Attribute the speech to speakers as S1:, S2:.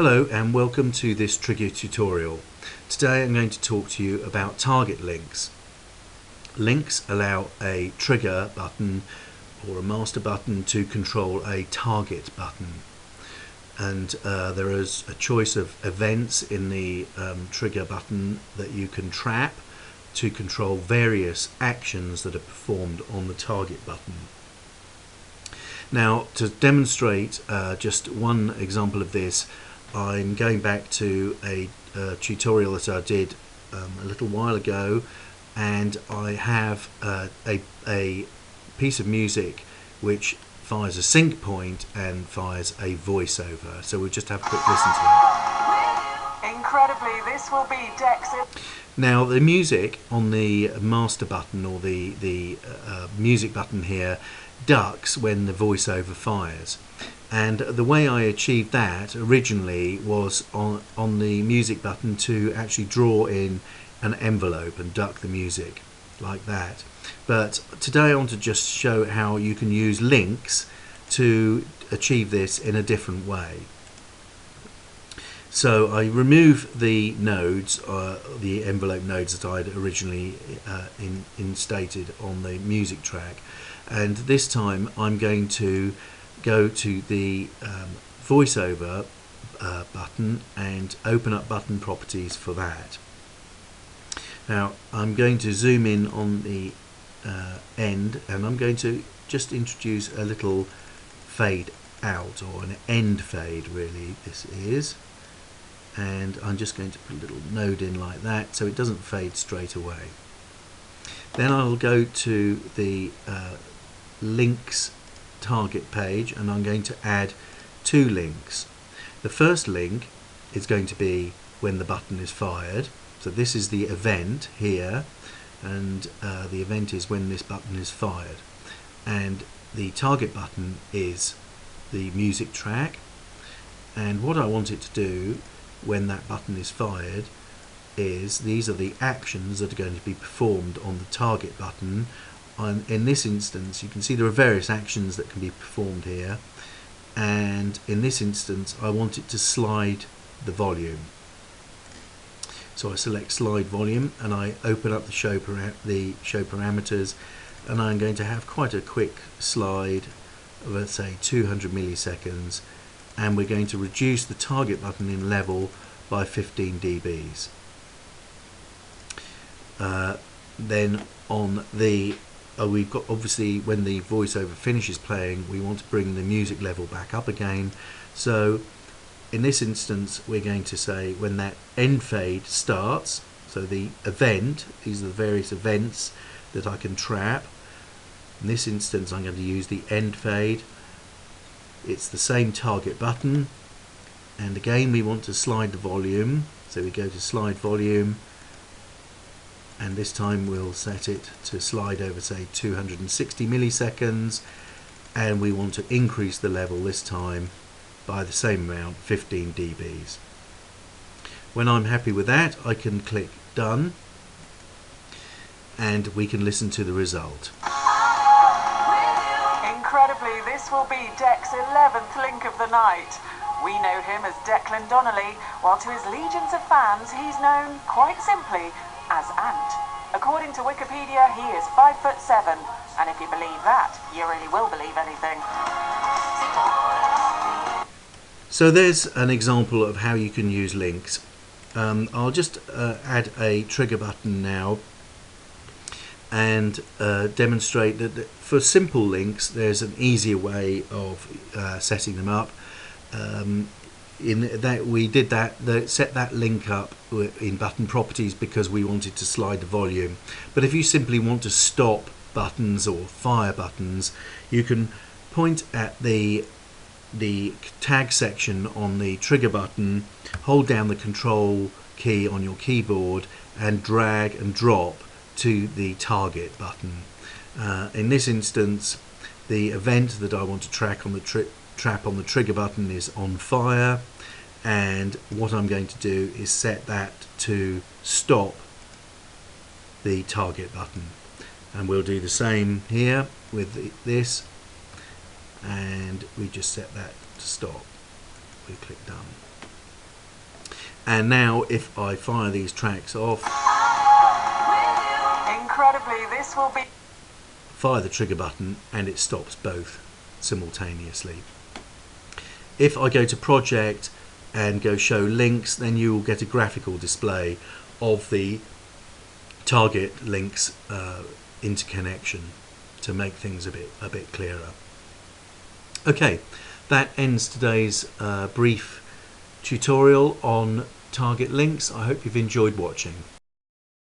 S1: Hello and welcome to this trigger tutorial. Today I'm going to talk to you about target links. Links allow a trigger button or a master button to control a target button, and there is a choice of events in the trigger button that you can trap to control various actions that are performed on the target button. Now, to demonstrate just one example of this, I'm going back to a tutorial that I did a little while ago, and I have a piece of music which fires a sync point and fires a voiceover. So we'll just have a quick listen to that.
S2: Incredibly, this will be Dex.
S1: Now the music on the master button, or the music button here, ducks when the voiceover fires. And the way I achieved that originally was on the music button to actually draw in an envelope and duck the music like that. But today I want to just show how you can use links to achieve this in a different way. So I remove the nodes, the envelope nodes that I'd originally instated on the music track, and this time I'm going to go to the voiceover button and open up button properties for that. Now I'm going to zoom in on the end, and I'm going to just introduce a little fade out, or an end fade really this is, and I'm just going to put a little node in like that so it doesn't fade straight away. Then I'll go to the links target page, and I'm going to add two links. The first link is going to be when the button is fired, so this is the event here, and the event is when this button is fired, and the target button is the music track. And what I want it to do when that button is fired is, these are the actions that are going to be performed on the target button. In this instance, you can see there are various actions that can be performed here, and in this instance I want it to slide the volume. So I select slide volume and I open up the show parameters, and I'm going to have quite a quick slide of, let's say, 200 milliseconds, and we're going to reduce the target button in level by 15 dBs. Then on the we've got, obviously, when the voiceover finishes playing, we want to bring the music level back up again. So in this instance we're going to say when that end fade starts, so the event, these are the various events that I can trap. In this instance I'm going to use the end fade. It's the same target button, and again we want to slide the volume, so we go to slide volume, and this time we'll set it to slide over, say, 260 milliseconds, and we want to increase the level this time by the same amount, 15 dBs. When I'm happy with that, I can click done, and we can listen to the result.
S2: Incredibly, this will be Dec's 11th link of the night. We know him as Declan Donnelly, while to his legions of fans he's known, quite simply, as Ant. According to Wikipedia, he is 5'7", and if you believe that, you really will believe anything.
S1: So there's an example of how you can use links. I'll just add a trigger button now and demonstrate that for simple links there's an easier way of setting them up. In that we did set that link up in button properties because we wanted to slide the volume, but if you simply want to stop buttons or fire buttons, you can point at the tag section on the trigger button, hold down the control key on your keyboard and drag and drop to the target button. In this instance, the event that I want to track on the trap on the trigger button is on fire, and what I'm going to do is set that to stop the target button, and we'll do the same here with this, and we just set that to stop. We click done. And now if I fire these tracks off,
S2: Incredibly, this will be...
S1: fire the trigger button and it stops both simultaneously. If I go to project and go show links, then you will get a graphical display of the target links interconnection to make things a bit clearer. Okay, that ends today's brief tutorial on target links. I hope you've enjoyed watching.